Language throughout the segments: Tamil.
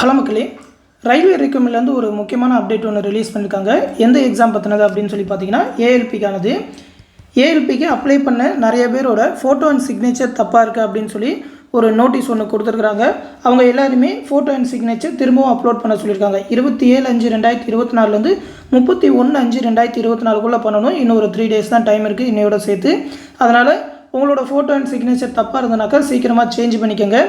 ஹலோ மக்களே, ரயில்வே ரெக்ரூட்மெண்ட்லேருந்து ஒரு முக்கியமான அப்டேட் ஒன்று ரிலீஸ் பண்ணியிருக்காங்க. எந்த எக்ஸாம் பற்றினது அப்படின்னு சொல்லி பார்த்தீங்கன்னா ஏஎல்பிக்கானது. ஏஎல்பிக்கு அப்ளை பண்ண நிறைய பேரோட ஃபோட்டோ அண்ட் சிக்னேச்சர் தப்பாக இருக்குது அப்படின்னு சொல்லி ஒரு நோட்டீஸ் ஒன்று கொடுத்துருக்குறாங்க. அவங்க எல்லாருமே ஃபோட்டோ அண்ட் சிக்னேச்சர் திரும்பவும் அப்லோட் பண்ண சொல்லியிருக்காங்க. 27/5/2024 31/5/2024 பண்ணணும். இன்னும் ஒரு 3 days தான் டைம் இருக்குது இன்னையோட சேர்த்து. அதனால் உங்களோட ஃபோட்டோ அண்ட் சிக்னேச்சர் தப்பாக இருந்தனாக்கா சீக்கிரமாக சேஞ்ச் பண்ணிக்கோங்க.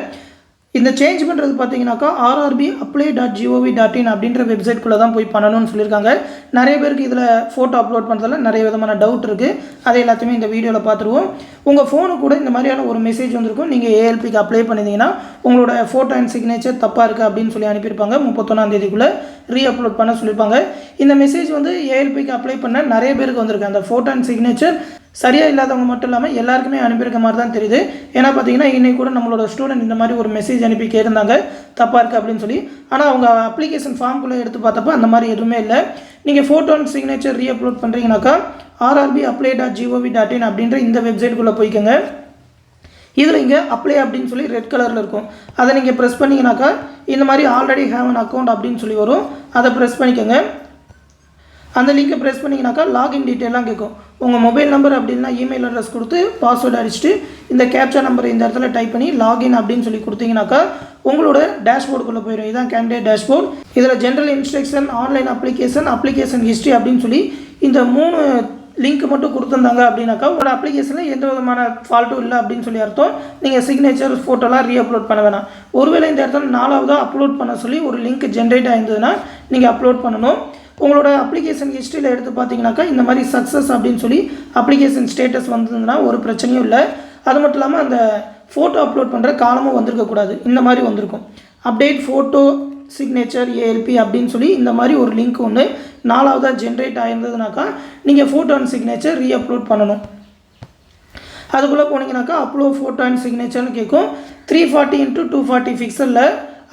இந்த சேஞ்ச் பண்ணுறது பார்த்தீங்கன்னாக்கா rrbapply.gov.in அப்படின்ற வெப்சைட்குள்ளே தான் போய் பண்ணணும்னு சொல்லியிருக்காங்க. நிறைய பேருக்கு இதில் ஃபோட்டோ அப்லோட் பண்ணுறதுல நிறைய விதமான டவுட் இருக்குது. அதை எல்லாத்தையுமே இந்த வீடியோவில் பார்த்துருவோம். உங்கள் ஃபோனு கூட இந்த மாதிரியான ஒரு மெசேஜ் வந்திருக்கும். நீங்கள் ஏஎல்பிக்கு அப்ளை பண்ணியிருந்தீங்கன்னா உங்களோட ஃபோட்டோ அண்ட் சிக்னேச்சர் தப்பாக இருக்குது அப்படின்னு சொல்லி அனுப்பியிருப்பாங்க. 31ஆம் தேதிக்குள்ளே ரீஅப்லோட் பண்ண சொல்லியிருப்பாங்க. இந்த மெசேஜ் வந்து ஏஎல்பிக்கு அப்ளை பண்ண நிறைய பேருக்கு வந்திருக்கு. அந்த ஃபோட்டோ அண்ட் சிக்னேச்சர் சரியாக இல்லாதவங்க மட்டும் இல்லாமல் எல்லாருக்குமே அனுப்பியிருக்க மாதிரி தான் தெரியுது. ஏன்னா பார்த்தீங்கன்னா இன்றைக்கி கூட நம்மளோட ஸ்டூடெண்ட் இந்த மாதிரி ஒரு மெசேஜ் அனுப்பி கேட்டிருந்தாங்க தப்பாக இருக்குது அப்படின்னு சொல்லி. ஆனால் அவங்க அப்ளிகேஷன் ஃபார்ம்குள்ளே எடுத்து பார்த்தப்போ அந்த மாதிரி எதுவுமே இல்லை. நீங்கள் ஃபோட்டோ அண்ட் சிக்னேச்சர் ரீஅப்லோட் பண்ணுறீங்கனாக்கா rrbapply.gov.in அப்படின்ற இந்த வெப்சைட்டுக்குள்ளே போய்க்கோங்க. இதில் இங்கே அப்ளை அப்படின்னு சொல்லி ரெட் கலரில் இருக்கும். அதை நீங்கள் ப்ரெஸ் பண்ணிங்கனாக்கா இந்த மாதிரி ஆல்ரெடி ஹேவ் அன் அக்கௌண்ட் அப்படின்னு சொல்லி வரும். அதை ப்ரெஸ் பண்ணிக்கோங்க. அந்த லிங்கை ப்ரெஸ் பண்ணிங்கனாக்கா லாகின் டீட்டெயிலாம் கேட்கும். உங்கள் மொபைல் நம்பர் அப்படின்னா இமெயில் அட்ரஸ் கொடுத்து பாஸ்வேர்டு அடிச்சுட்டு இந்த கேப்சா நம்பர் இந்த இடத்துல டைப் பண்ணி லாகின் அப்படின்னு சொல்லி கொடுத்தீங்கனாக்கா உங்களோட டேஷ்போர்டுக்குள்ளே போயிடும். இதுதான் கேண்டிடேட் டேஷ்போர்ட். இதில் general instruction, online application history அப்படின்னு சொல்லி இந்த 3 லிங்க் மட்டும் கொடுத்துருந்தாங்க அப்படின்னாக்கா உங்களோட அப்ளிகேஷனில் எந்த விதமான ஃபால்ட்டும் இல்லை அப்படின்னு சொல்லி அர்த்தம். நீங்கள் சிக்னேச்சர் ஃபோட்டோலாம் ரீஅப்லோட் பண்ண வேணாம். ஒருவேளை இந்த இடத்துல 4வதாக அப்லோட் பண்ண சொல்லி ஒரு லிங்க் ஜென்ரேட் ஆயிருந்ததுன்னா நீங்கள் அப்லோட் பண்ணணும். உங்களோட அப்ளிகேஷன் ஹிஸ்ட்ரியில் எடுத்து பார்த்தீங்கன்னாக்கா இந்த மாதிரி சக்ஸஸ் அப்படின்னு சொல்லி அப்ளிகேஷன் ஸ்டேட்டஸ் வந்ததுன்னா ஒரு பிரச்சனையும் இல்லை. அது மட்டும் இல்லாமல் அந்த ஃபோட்டோ அப்லோட் பண்ணுற காலமும் வந்திருக்கக்கூடாது. இந்த மாதிரி வந்திருக்கும். அப்டேட் ஃபோட்டோ சிக்னேச்சர் ஏஎல்பி அப்படின்னு சொல்லி இந்த மாதிரி ஒரு லிங்க் ஒன்று 4வதாக ஜென்ரேட் ஆயிருந்ததுனாக்கா நீங்கள் ஃபோட்டோ அண்ட் சிக்னேச்சர் ரீஅப்லோட் பண்ணணும். அதுக்குள்ளே போனீங்கன்னாக்கா அப்லோட் ஃபோட்டோ அண்ட் சிக்னேச்சர்னு கேட்கும். 340x240 பிக்சலில்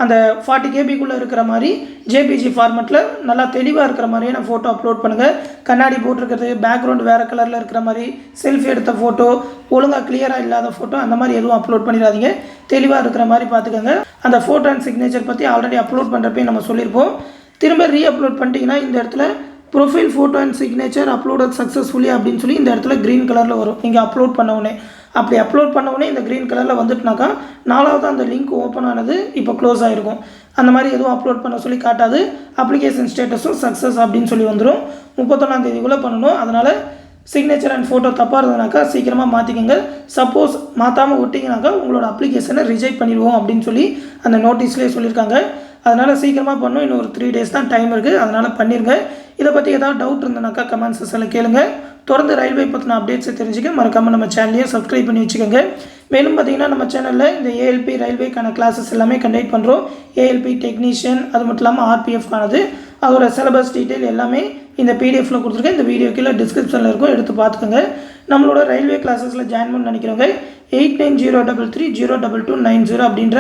அந்த 40 KBக்குள்ளே இருக்கிற மாதிரி ஜேபிஜி ஃபார்மெட்டில் நல்லா தெளிவாக இருக்கிற மாதிரியே ஃபோட்டோ அப்லோட் பண்ணுங்கள். கண்ணாடி போட்டிருக்கிறது, பேக்ரவுண்ட் வேறு கலரில் இருக்கிற மாதிரி, செல்ஃபி எடுத்த ஃபோட்டோ, ஒழுங்காக கிளியராக இல்லாத ஃபோட்டோ அந்த மாதிரி எதுவும் அப்லோட் பண்ணிடாதீங்க. தெளிவாக இருக்கிற மாதிரி பார்த்துக்கோங்க. அந்த ஃபோட்டோ அண்ட் சிக்னேச்சர் பற்றி ஆல்ரெடி அப்லோட் பண்ணுறப்பே நம்ம சொல்லியிருப்போம். திரும்ப ரீஅப்லோட் பண்ணிட்டீங்கன்னா இந்த இடத்துல profile photo and signature upload successfully அப்படின்னு சொல்லி இந்த இடத்துல க்ரீன் கலரில் வரும். நீங்கள் அப்லோட் பண்ண உடனே அப்படி அப்லோட் பண்ண உடனே இந்த க்ரீன் கலரில் வந்துட்டுனாக்கா 4வது அந்த லிங்க் ஓப்பன் ஆனது இப்போ க்ளோஸ் ஆகிருக்கும். அந்த மாதிரி எதுவும் அப்லோட் பண்ண சொல்லி காட்டாது. அப்ளிகேஷன் ஸ்டேட்டஸும் சக்ஸஸ் அப்படின்னு சொல்லி வந்துடும். 31ஆம் தேதிக்குள்ளே பண்ணணும். அதனால் சிக்னேச்சர் அண்ட் ஃபோட்டோ தப்பாக இருந்ததுனாக்கா சீக்கிரமாக மாற்றிக்கங்க. சப்போஸ் மாற்றாமல் விட்டிங்கனாக்கா உங்களோட அப்ளிகேஷனை ரிஜெக்ட் பண்ணிடுவோம் அப்படின்னு சொல்லி அந்த நோட்டீஸ்லேயே சொல்லியிருக்காங்க. அதனால் சீக்கிரமாக பண்ணணும். இன்னும் ஒரு 3 days தான் டைம் இருக்குது. அதனால் பண்ணிடுங்க. இதை பற்றி ஏதாவது டவுட் இருந்தனாக்கா கமெண்ட் செக்ஷனில் கேளுங்க. தொடர்ந்து ரயில்வே பற்றின அப்டேட்ஸை தெரிஞ்சுக்க மறக்காமல் நம்ம சேனலையும் சப்ஸ்கிரைப் பண்ணி வச்சுக்கோங்க. மேலும் பார்த்திங்கன்னா நம்ம சேனலில் இந்த ஏஎல்பி ரயில்வேக்கான கிளாஸஸ் எல்லாமே கண்டக்ட் பண்ணுறோம். ஏஎல்பி டெக்னீஷியன், அது மட்டும் இல்லாமல் ஆர்பிஎஃப்கானது, அதோட சிலபஸ் டீட்டெயில் எல்லாமே இந்த பிடிஎஃப்பில் கொடுத்துருக்கேன். இந்த வீடியோ கீழே டிஸ்கிரிப்ஷனில் இருக்கும், எடுத்து பார்த்துக்கோங்க. நம்மளோட ரயில்வே கிளாஸஸில் ஜாயின் பண்ண நினைக்கிறவங்க 8903302290 அப்படின்ற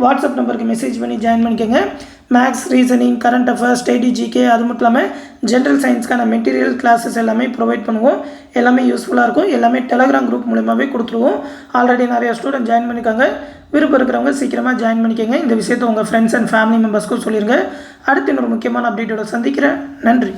வாட்ஸ்அப் நம்பருக்கு மெசேஜ் பண்ணி ஜாயின் பண்ணிக்கோங்க. Maths, reasoning, current affairs, study, GK, அது மட்டும் இல்லாமல் ஜென்ரல் சயின்ஸ்க்கான மெட்டீரியல் கிளாஸஸ் எல்லாமே ப்ரொவைட் பண்ணுவோம். எல்லாமே யூஸ்ஃபுல்லாக இருக்கும். எல்லாமே டெலகிராம் குரூப் மூலமாகவே கொடுத்துருவோம். ஆல்ரெடி நிறைய ஸ்டூடெண்ட் ஜாயின் பண்ணியிருக்காங்க. விருப்பம் இருக்கிறவங்க சீக்கிரமாக ஜாயின் பண்ணிக்கோங்க. இந்த விஷயத்தை உங்கள் ஃப்ரெண்ட்ஸ் அண்ட் ஃபேமிலி மெம்பர்ஸ்க்கும் சொல்லிடுங்க. அடுத்து இன்னொரு முக்கியமான அப்டேட்டோட சந்திக்கிறேன். நன்றி.